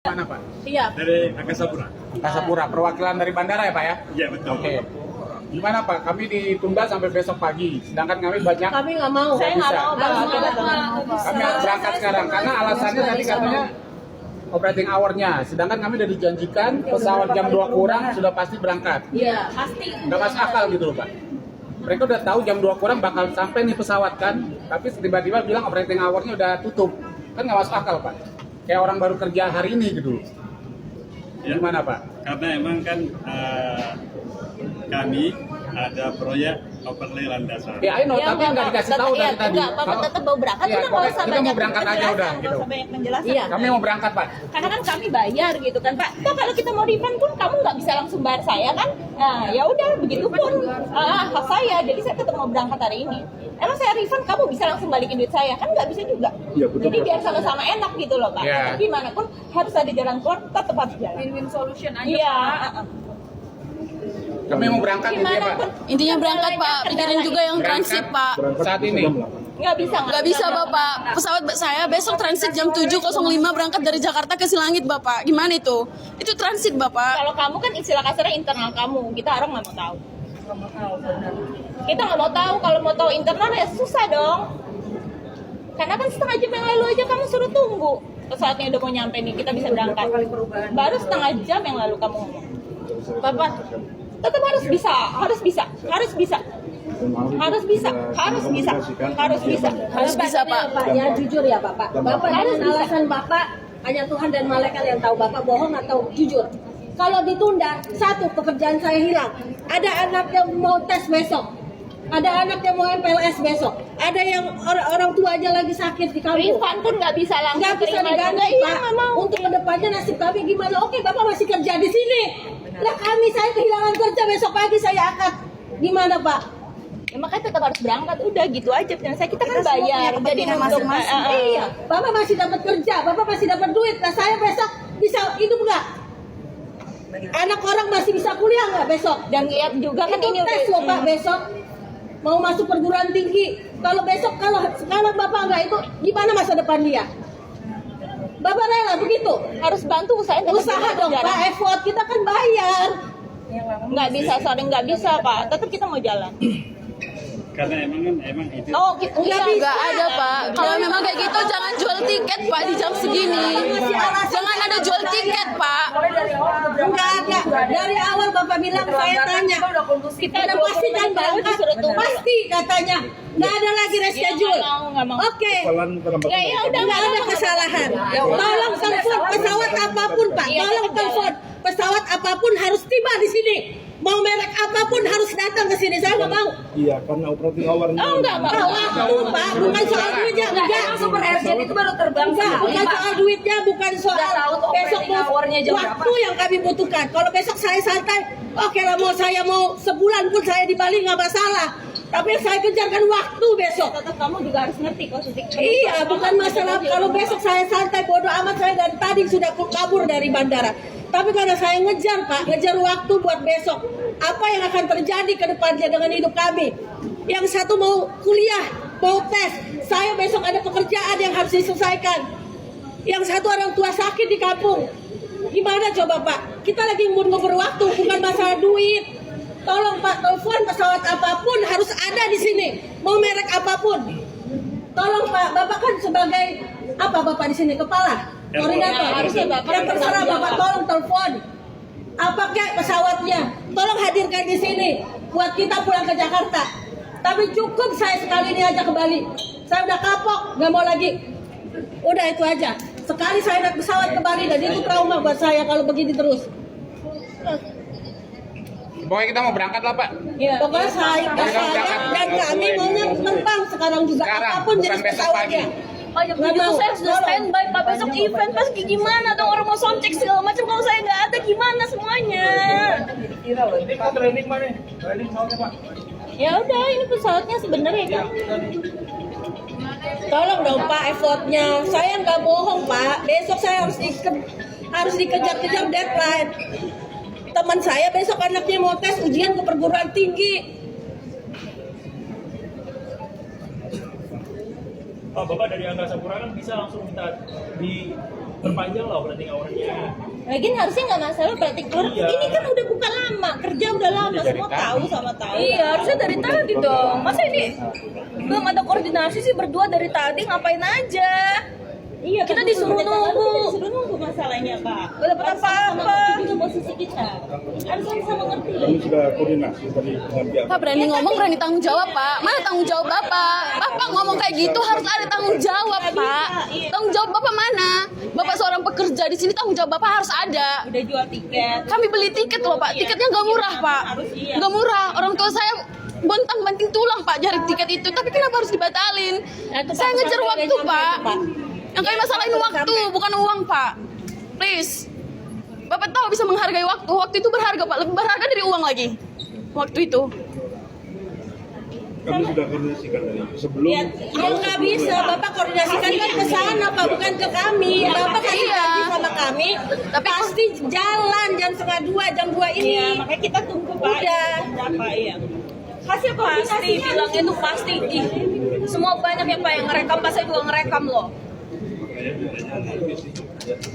Mana Pak? Iya. Dari Angkasa Pura. Angkasa Pura, perwakilan dari bandara ya Pak ya? Iya betul. Oke. Gimana Pak? Kami ditunda sampai besok pagi, sedangkan kami banyak. Kami nggak mau. Saya nggak mau, Pak. Kami harus berangkat sekarang karena alasannya tadi katanya operating hour-nya, sedangkan kami udah dijanjikan pesawat jam 2 kurang sudah pasti berangkat. Iya, pasti. Nggak masuk akal gitu loh Pak. Mereka udah tahu jam 2 kurang bakal sampai nih pesawat kan, tapi tiba-tiba bilang operating hour-nya udah tutup. Kan nggak masuk akal Pak. Kayak orang baru kerja hari ini gitu. Ya. Gimana Pak? Karena emang kan kami ada proyek overlay landasan. Ya, I know, tapi nggak dikasih tahu dari tadi. Bapak tetap mau berangkat, Iya, udah nggak usah kita banyak mau berangkat aja penjelasan, udah, nggak gitu. usah banyak penjelasan. Iya. Kami mau berangkat Pak. Karena kan kami bayar gitu kan Pak. Toh kalau kita mau refund pun kamu nggak bisa langsung bayar saya kan. Nah ya udah begitu pun hak saya. Jadi saya tetap mau berangkat hari ini. Emang saya refund kamu bisa langsung balikin duit saya kan nggak bisa juga. Iya, betul, Jadi biar sama-sama enak gitu loh Pak. Iya. Tapi gimana pun harus ada jalan keluar, tetap harus jalan. Win-win solution aja. Iya. Kami mau berangkat ini Gimana Pak. pun Intinya berangkat Pak, pikirin juga yang transit Pak. Saat ini. nggak bisa. Nggak bisa Bapak, pesawat saya besok transit jam 7.05 berangkat dari Jakarta ke Silangit Bapak. Gimana itu? Itu transit Bapak. Kalau kamu kan istilah kasarnya internal kamu, kita orang nggak mau tahu. Kita nggak mau tahu, kalau mau tahu internal ya susah dong. Karena kan setengah jam yang lalu aja kamu suruh tunggu. Pesawatnya udah mau nyampe nih, kita bisa berangkat. Baru setengah jam yang lalu kamu ngomong. Bapak, tetap harus bisa, harus bisa, harus bisa. Harus bisa, harus bisa, harus bisa. Harus bisa Pak. Pak, ya jujur ya Bapak. Bapak Harus dengan bisa. alasan Bapak hanya Tuhan dan malaikat yang tahu Bapak bohong atau jujur. Kalau ditunda, satu pekerjaan saya hilang. Ada anak yang mau tes besok. Ada anak yang mau MPLS besok. Ada yang orang tua aja lagi sakit di kampung. Refund pun nggak bisa langsung. Nggak bisa terima diganti juga. Iya, Pak. nggak mau. Untuk kedepannya nasib kami gimana? Oke, Bapak masih kerja di sini. Lah saya kehilangan kerja besok pagi saya angkat. Gimana Pak? Ya, makanya tetap harus berangkat. Udah gitu aja. Dan saya kita kan bayar. Jadi untuk Iya, Bapak masih dapat kerja, Bapak masih dapat duit. Nah saya besok bisa hidup nggak? Anak orang masih bisa kuliah nggak besok? dan lihat juga kan Itu ini tes loh Pak besok. Mau masuk perguruan tinggi. Kalau besok kalau sekarang Bapak nggak itu, gimana masa depan dia? Bapak rela begitu? harus bantu usahain. tetap Usaha jalan. dong Pak, effort kita kan bayar. Nggak bisa, sorry nggak bisa Pak. Tetap kita mau jalan. Karena emang itu. Oh, nggak Nggak bisa. Nggak ada Pak. Kalau memang kayak gitu jangan jual tiket Pak di jam segini. Jangan ada jual tiket Pak. Enggak ada. Dari awal Bapak bilang saya tanya. Kita Udah pasti kan berangkat. Pasti katanya. Nggak ada lagi reschedule. Nggak mau. Oke. Ya udah Nggak ada kesalahan. Tolong telepon pesawat apapun Pak. Iya, Tolong kita telepon pesawat apapun harus tiba di sini. Mau merek apapun harus datang ke sini. Saya nggak mau. Iya, karena operating hour-nya. Oh, enggak, Pak. Waktu Pak, bukan soal duitnya. Enggak. Super urgent itu baru terbang. Enggak, bukan soal duitnya, bukan soal Nggak tahu tuh besok operating hour-nya jam waktu yang kami butuhkan. Kalau besok saya santai, oke lah saya mau sebulan pun saya di Bali nggak masalah. Tapi yang saya kejarkan waktu besok. Tetap kamu juga harus ngerti posisi. Iya, bukan masalah kalau besok saya santai, bodoh amat saya dari tadi sudah kabur dari bandara. Tapi karena saya ngejar Pak, ngejar waktu buat besok. Apa yang akan terjadi ke depannya dengan hidup kami? Yang satu mau kuliah, mau tes. Saya besok ada pekerjaan yang harus diselesaikan. Yang satu orang tua sakit di kampung. Gimana coba Pak? Kita lagi ngumpul waktu, bukan masalah duit. Tolong Pak, telepon pesawat apapun harus ada di sini. Mau merek apapun. Tolong Pak, Bapak kan sebagai apa Bapak di sini? Kepala? Koordinator? Ya, harusnya Bapak yang terserah Bapak tolong telepon. Apa kayak pesawatnya? Tolong hadirkan di sini buat kita pulang ke Jakarta. Tapi cukup saya sekali ini aja ke Bali. Saya udah kapok, nggak mau lagi. Udah itu aja. Sekali saya naik pesawat ke Bali dan itu trauma buat saya kalau begini terus. Pokoknya kita mau berangkat lah Pak. Pokoknya saya dan kami maunya terbang sekarang juga. Sekarang, Apapun bukan jenis besok pesawatnya. Oh ya begitu saya sudah standby Pak, besok event pas gimana dong, orang mau soundcheck segala macam, kalau saya nggak ada gimana semuanya. Ya udah, ini pesawatnya sebenarnya kan. Tolong dong Pak effortnya. Saya nggak bohong Pak. Besok saya harus dikejar-kejar deadline. Teman saya besok anaknya mau tes ujian ke perguruan tinggi. Bapak dari Angkasa Pura kan bisa langsung minta diperpanjang lah operating hour-nya. Lagian harusnya nggak masalah praktik tour. Iya. Ini kan udah buka lama, kerja udah lama, semua tahu sama tahu. Iya, harusnya dari tadi dong. Masa ini belum ada koordinasi sih berdua dari tadi ngapain aja? Iya, Kita kan disuruh nunggu. Disuruh nunggu masalahnya, Pak. Gak dapat Sama apa-apa. ngerti juga posisi kita. Harus sama ngerti. Kami sudah koordinasi tadi dengan pihak. Pak berani ngomong, berani tanggung jawab, Pak. Mana tanggung jawab Bapak? Bapak ngomong kayak gitu harus ada tanggung jawab, Pak. Tanggung jawab Bapak mana? Bapak seorang pekerja di sini, tanggung jawab Bapak harus ada. Udah jual tiket. Kami beli tiket loh, Pak. Tiketnya nggak murah, Pak. Nggak murah. Orang tua saya bontang-banting tulang, Pak, cari tiket itu. Tapi kenapa harus dibatalin? Saya ngejar waktu, Pak. Yang kayak masalah ini waktu, bukan uang, Pak. Please. Bapak tahu bisa menghargai waktu. Waktu itu berharga, Pak. Lebih berharga dari uang lagi. Waktu itu. Kami sudah koordinasikan tadi sebelum. Ya nggak bisa, Bapak koordinasikan kan ke sana, Pak, bukan ke kami. Bapak kasih janji sama kami, tapi pasti jalan jam 1:30, jam 2 ini. Iya, makanya kita tunggu, Pak. Udah. Berapa ya? Kasih pasti, bilangnya tuh pasti. Ih, semua banyak ya Pak yang ngerekam, pas saya juga ngerekam loh.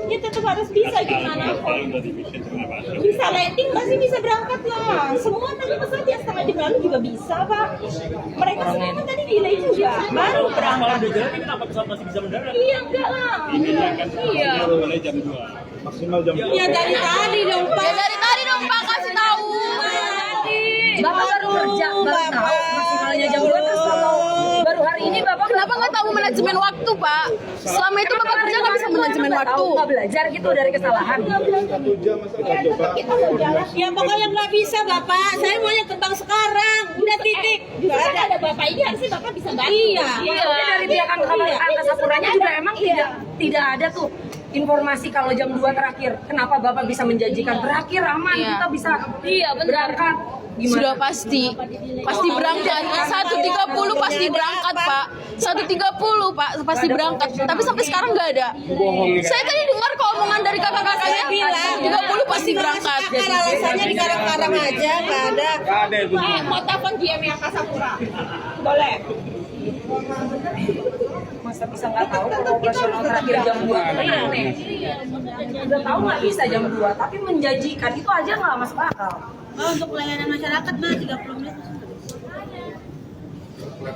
Ya tetap harus bisa gimana pun. Kalau udah dibikin tengah masuk. Bisa landing pasti bisa berangkat lah. Semua tadi pesawat yang setengah jam lalu juga bisa, Pak. Mereka semua kan tadi delay juga, baru Kalau berangkat. udah jalan, ini kenapa pesawat masih bisa mendarat? Iya enggak lah. Ini akan Iya. mulai jam 2. Maksimal jam Ya dari tadi dong, Pak. Ya dari tadi dong, Pak, kasih tahu. Bapak baru kerja, baru tahu maksimalnya jam 2 terus kalau baru hari ini Bapak Kenapa nggak tahu manajemen waktu, Pak? Selama itu Bapak kerja nggak bisa manajemen waktu. nggak belajar gitu dari kesalahan. 1 jam masa nggak coba koordinasi. Ya pokoknya nggak bisa, Bapak. Saya maunya terbang sekarang. Udah titik. Nggak Kan ada. ada Bapak ini harusnya Bapak bisa bantu. Iya. Iya, dari pihak Angkasa Puranya juga emang tidak ada tuh informasi kalau jam 2 terakhir. Kenapa Bapak bisa menjanjikan terakhir aman Iya. kita bisa berangkat? Sudah pasti berangkat. 1:30 pasti berangkat, Pak. 1:30 Pak pasti berangkat. Tapi sampai sekarang nggak ada. Saya tadi dengar kok omongan dari kakak-kakaknya. 30 pasti berangkat. Akal alasannya di karang-karang aja, nggak ada. Nggak ada itu. Mau telepon GM yang Angkasa Pura. Boleh. Masa bisa nggak tahu kalau operasional terakhir jam 2 aneh. Udah tahu nggak bisa jam 2, tapi menjanjikan itu aja nggak masuk akal. Untuk pelayanan masyarakat mah 30 menit.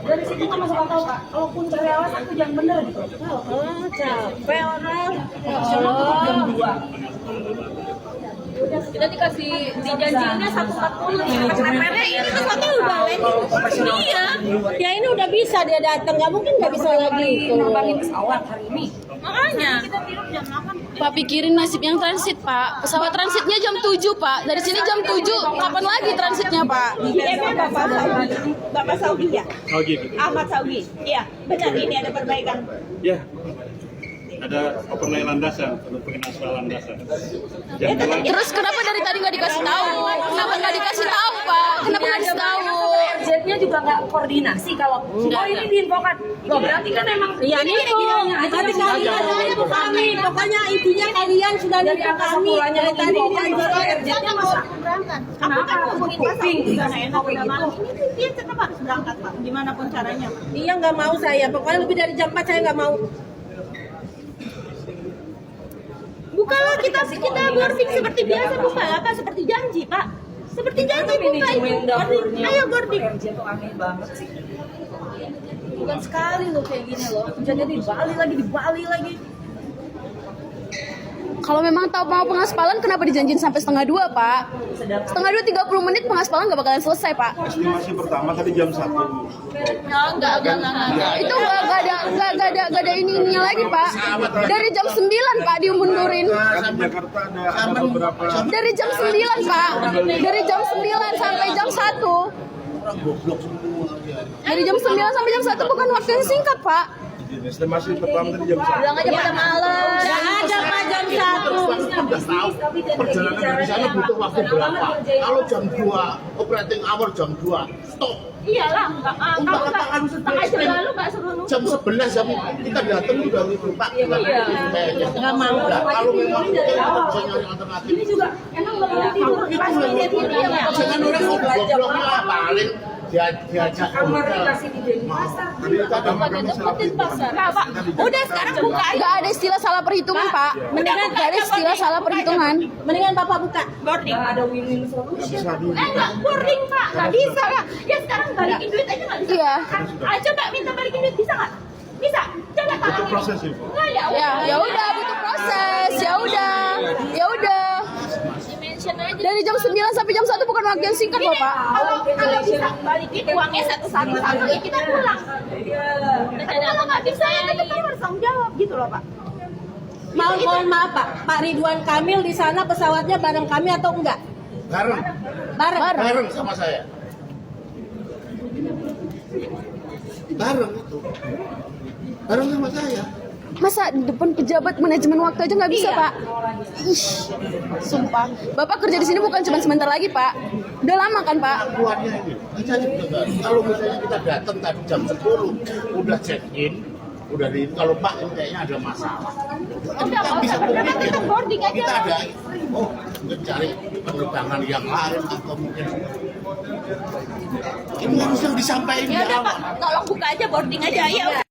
Dari situ nggak masuk akal Pak. Kalaupun karyawan satu jam bener gitu. Oh, capek orang. Operasional tetap jam 2. Kita dikasih dijanjiinnya 1:40. Manajemennya Ini pesawatnya udah landing. Iya. Ya ini udah bisa dia datang, nggak mungkin nggak bisa lagi. nerbangin pesawat hari ini. Makanya. Pak pikirin nasib yang transit, Pak. Pesawat transitnya jam 7, Pak. Dari sini jam 7, kapan lagi transitnya, Pak? GM-nya Bapak Saudi. Bapak Saudi ya? Saudi betul. Ahmad Saudi. Iya, benar ini ada perbaikan. Ya. Ada overlay landasan, untuk pengaspal landasan. Jam 2. Terus kenapa dari tadi nggak dikasih tahu? Kenapa nggak dikasih tahu, Pak? Kenapa nggak dikasih tahu? RZ-nya juga nggak koordinasi kalau ini diinfokan. Loh berarti kan emang Ya ini tuh, tapi kalian aja ke kami. Pokoknya intinya kalian sudah dari lihat Angkasa kami. Puranya Dari tadi menginfokan dia bahwa juga RZ-nya masa kenapa kuping Enak udah malam ini dia tetap harus berangkat Pak. Gimana pun caranya. Iya nggak mau saya. Pokoknya lebih dari jam 4 saya nggak mau. Bukalah kita boarding seperti biasa buka apa seperti janji Pak. Seperti janji buka ini. Boarding. Ayo boarding. RZ tuh aneh banget sih. Bukan sekali loh kayak gini loh. Kerjanya di Bali lagi. Kalau memang tahu mau pengaspalan, kenapa dijanjin sampai 1:30, Pak? 1:30 30 menit pengaspalan nggak bakalan selesai, Pak. Estimasi pertama tadi jam 1. Enggak. Itu nggak ada ininya lagi, Pak. Dari jam 9, Pak, dimundurin. Kan di Jakarta ada beberapa. Dari jam 9, Pak. Dari jam 9 sampai jam 1. Dari jam 9 sampai jam 1 bukan waktu yang singkat, Pak. Estimasi pertama tadi jam 1. Bilang aja pada malam. Nggak ada Pak jam 1. Perjalanan dari sana butuh waktu berapa? Kalau jam 2, operating hour jam 2, stop. Iyalah, kalau Katakan setengah jam lalu Mbak suruh nunggu. jam 11 jam kita datang udah gitu Pak. Nggak mau. Kalau memang mungkin kita bisa nyari alternatif. Ini juga emang bakal tidur pas dia Jangan orang goblok lah paling diajak Kamar dikasih di Denpasar. Tadi ada Bukannya deketin pasar. Nah, Pak, udah sekarang buka aja. Nggak ada istilah salah perhitungan, Pak. Mendingan Nggak ada istilah salah perhitungan. Mendingan Bapak buka. Boarding. Ada win-win solution. Enggak, boarding Pak, nggak bisa lah. Ya sekarang balikin duit aja nggak bisa. Iya. Ah, coba minta balikin duit bisa nggak? Bisa. Coba tolongin. proses itu. Nggak ya. Ya udah butuh proses. Ya udah. Dari jam 9 sampai jam 1 bukan waktu yang singkat loh, Pak. Kalau bisa balikin uangnya satu-satu ya kita pulang. Kalau nggak bisa ya tetap harus tanggung jawab gitu loh Pak. Mohon maaf Pak, Pak Ridwan Kamil di sana pesawatnya bareng kami atau enggak? bareng Bareng. sama saya. Bareng itu. Bareng sama saya. Masa di depan pejabat manajemen waktu aja nggak bisa, Iya. Pak? Ih, sumpah. Bapak kerja di sini bukan cuma sebentar lagi, Pak. Udah lama kan, Pak? Pengakuannya ini. Kita juga, kalau misalnya kita datang tadi jam 10, udah check in, udah di kalau Pak ini kayaknya ada masalah. Udah, nggak usah berdebat, kita boarding aja. Kita ada, mungkin cari penerbangan yang lain atau mungkin itu harus yang disampaikan Ya di udah awal. Pak, tolong buka aja boarding aja ya.